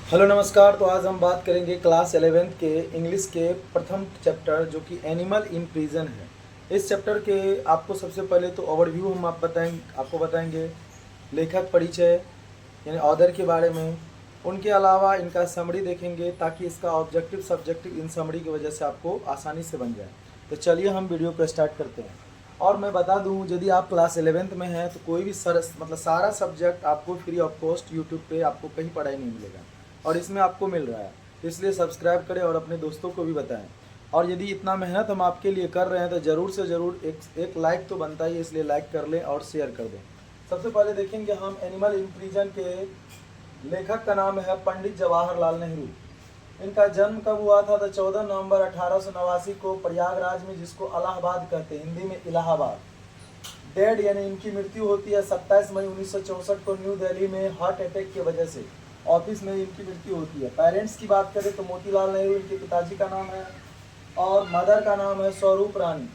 Hello नमस्कार। तो आज हम बात करेंगे क्लास 11th के इंग्लिश के प्रथम चैप्टर जो कि एनिमल इन प्रिजन है। इस चैप्टर के आपको सबसे पहले तो ओवरव्यू हम आपको बताएंगे लेखक परिचय यानी ऑथर के बारे में। उनके अलावा इनका समरी देखेंगे ताकि इसका ऑब्जेक्टिव सब्जेक्टिव इन समरी की वजह से आपको आसानी से बन जाए। तो चलिए हम वीडियो को स्टार्ट करते हैं। और मैं बता दूं, यदि आप क्लास 11th में हैं तो कोई भी सारा सब्जेक्ट आपको फ्री ऑफ कॉस्ट यूट्यूब पे आपको कहीं पढ़ाई नहीं मिलेगा और इसमें आपको मिल रहा है। तो इसलिए सब्सक्राइब करें और अपने दोस्तों को भी बताएं। और यदि इतना मेहनत हम आपके लिए कर रहे हैं तो ज़रूर से ज़रूर एक लाइक तो बनता ही है, इसलिए लाइक कर लें और शेयर कर दें। सबसे पहले देखेंगे हम एनिमल इन प्रिजन के लेखक का नाम है पंडित जवाहरलाल नेहरू। इनका जन्म कब हुआ था? तो 14 नवंबर 1889 को प्रयागराज में, जिसको इलाहाबाद कहते हैं, हिंदी में इलाहाबाद। डेड यानी इनकी मृत्यु होती है 27 मई 1964 को न्यू दिल्ली में हार्ट अटैक की वजह से। ऑफिस में इनकी मृत्यु होती है। पेरेंट्स की बात करें तो मोतीलाल नेहरू इनके पिताजी का नाम है और मदर का नाम है स्वरूप रानी।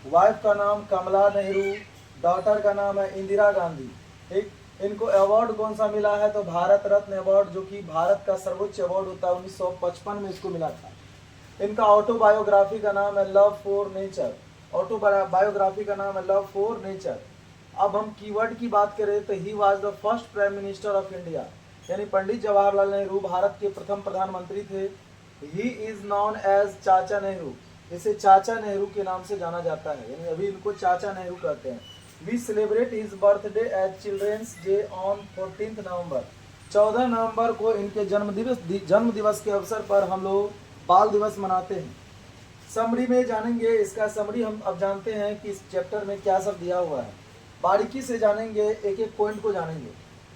वाइफ का नाम कमला नेहरू, डॉटर का नाम है इंदिरा गांधी। ठीक, इनको अवार्ड कौन सा मिला है? तो भारत रत्न अवार्ड, जो कि भारत का सर्वोच्च अवार्ड होता है, 1955 में इसको मिला था। इनका ऑटोबायोग्राफी का नाम है लव फॉर नेचर। ऑटोबायोग्राफी का नाम है लव फॉर नेचर। अब हम कीवर्ड की बात करें तो he was the first prime minister of India, यानी पंडित जवाहरलाल नेहरू भारत के प्रथम प्रधानमंत्री थे। ही इज नॉन एज चाचा नेहरू, इसे चाचा नेहरू के नाम से जाना जाता है, यानी अभी इनको चाचा नेहरू कहते हैं। We celebrate his birthday as children's day on 14 November. 14 नवंबर को इनके जन्म दिवस के अवसर पर हम लोग बाल दिवस मनाते हैं। समरी में जानेंगे, इसका समरी हम अब जानते हैं कि इस चैप्टर में क्या सब दिया हुआ है। बारीकी से जानेंगे, एक एक पॉइंट को जानेंगे।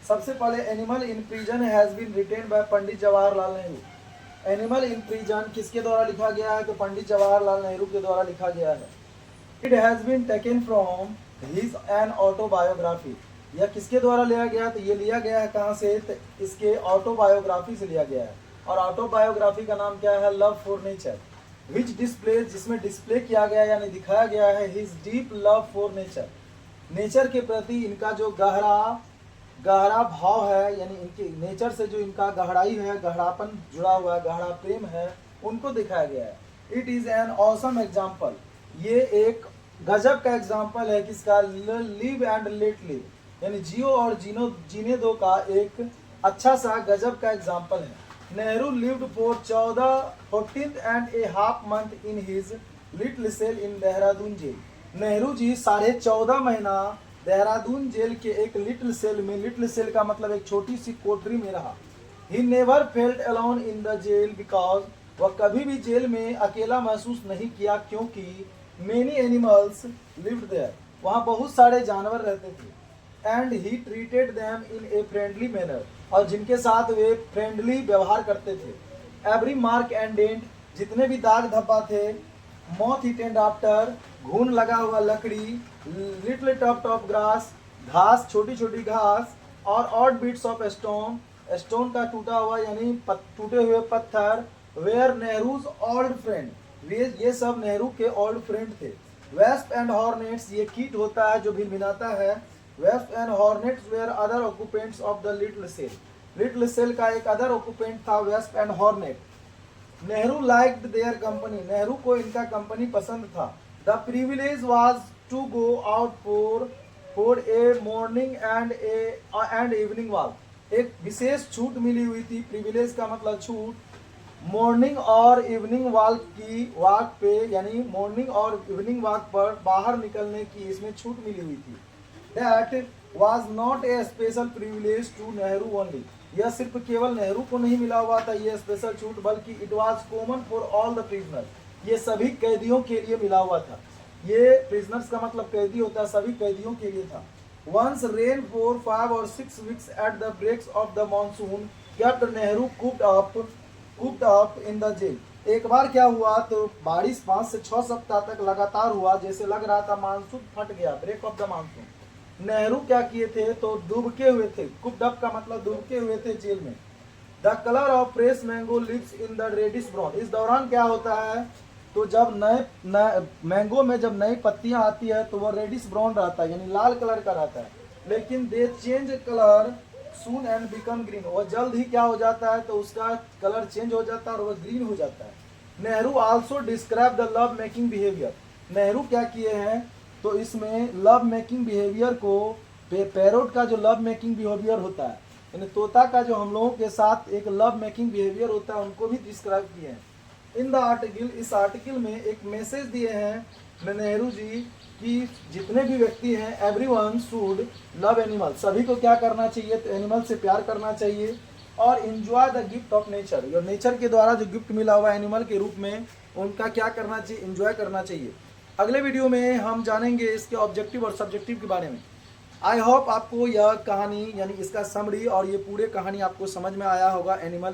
सबसे पहले animal in prison has been written by Pandit Jawaharlal Nehru. Animal in prison किसके द्वारा लिखा गया है? तो पंडित जवाहरलाल नेहरू के द्वारा लिखा गया है। It has been taken from his an autobiography. यह किसके द्वारा लिया गया? तो ये लिया गया है कहाँ से? तो इसके ऑटोबायोग्राफी से लिया गया है। और ऑटोबायोग्राफी का नाम क्या है? Love for nature. Which display, जिसमें डिस्प्ले किया गया यानी दिखाया गया है his deep love for nature. Nature के प्रति इनका जो गहरा भाव है, यानी इनके नेचर से जो इनका गहराई है, गहरापन जुड़ा हुआ है, गहरा प्रेम है, उनको दिखाया गया है। It is an awesome example, ये एक गजब का एग्जाम्पल है किसका? लिव एंड लेट लिव, यानी जियो और जीने दो का एक अच्छा सा गजब का एग्जाम्पल है। Nehru lived for 14 and a half month in his little cell in Dehradun jail. Nehru ji 14.5 महीना देहरादून जेल के एक लिटिल सेल में, लिटिल सेल का मतलब एक छोटी सी कोठरी में रहा। He never felt alone in the jail because, वह कभी भी जेल में अकेला महसूस नहीं किया क्योंकि मेनी एनिमल्स लिव्ड देयर, वहाँ बहुत सारे जानवर रहते थे। And he treated them in a friendly manner, और जिनके साथ वे फ्रेंडली व्यवहार करते थे। एवरी मार्क एंड डेंट, जितने भी दाग धब्बा थे, मॉथ इटेंड आफ्टर, घून लगा हुआ लकड़ी, लिटिल टॉप ग्रास, घास, छोटी छोटी घास, और odd bits of stone, stone का टूटा हुआ यानी टूटे हुए पत्थर। वेयर नेहरूज ओल्ड फ्रेंड, ये सब नेहरू के ओल्ड फ्रेंड थे। वेस्प एंड हॉर्नेट्स, ये कीट होता है जो भिनभिनाता है। Wasp and hornets were other occupants of the little cell, little cell का एक अदर ऑक्यूपेंट था wasp and hornet. Nehru liked their company, Nehru को इनका कंपनी पसंद था। The privilege was to go out for a morning and evening walk, एक विशेष छूट मिली हुई थी। प्रिविलेज का मतलब छूट। मॉर्निंग और इवनिंग वॉक पे, यानी मॉर्निंग और इवनिंग वॉक पर बाहर निकलने की इसमें छूट मिली हुई थी। That was not a special privilege to Nehru only, यह सिर्फ केवल नेहरू को नहीं मिला हुआ था यह स्पेशल छूट, बल्कि it was common for all the prisoner, ये सभी कैदियों के लिए मिला हुआ था। ये प्रिजनर्स का मतलब कैदी होता है, सभी कैदियों के लिए था। Once rain for 5 or 6 weeks at the breaks of the monsoon kept Nehru cooped up in the jail। एक बार क्या हुआ तो बारिश 5 से 6 सप्ताह तक लगातार हुआ, जैसे लग रहा था मानसून फट गया, break of the monsoon. Nehru क्या किए थे? तो डूबके हुए थे। कुप्ड अप का मतलब डूबके हुए थे जेल में। The colour of fresh mango leaves in the reddish brown, इस दौरान क्या होता है? तो जब नए मैंगो में जब नई पत्तियां आती है तो वो रेडिश ब्राउन रहता है, यानी लाल कलर का रहता है। लेकिन दे change colour soon and become green, वह जल्द ही क्या हो जाता है, तो उसका कलर चेंज हो जाता है और वह ग्रीन हो जाता है। Nehru also describe the love making behaviour, Nehru क्या किए हैं, तो इसमें लव मेकिंग बिहेवियर को, पैरोट का जो लव मेकिंग बिहेवियर होता है, यानी तोता का जो हम लोगों के साथ एक लव मेकिंग बिहेवियर होता है, उनको भी डिस्क्राइब किए हैं। इन द आर्टिकल, इस आर्टिकल में एक मैसेज दिए हैं नेहरू जी कि जितने भी व्यक्ति हैं, एवरीवन शुड लव एनिमल, सभी को क्या करना चाहिए, तो एनिमल से प्यार करना चाहिए और enjoy the gift of nature, और नेचर के द्वारा जो गिफ्ट मिला हुआ एनिमल के रूप में उनका क्या करना चाहिए, एंजॉय करना चाहिए। अगले वीडियो में हम जानेंगे इसके ऑब्जेक्टिव और सब्जेक्टिव के बारे में। आई होप आपको यह कहानी यानी इसका समरी और ये पूरे कहानी आपको समझ में आया होगा एनिमल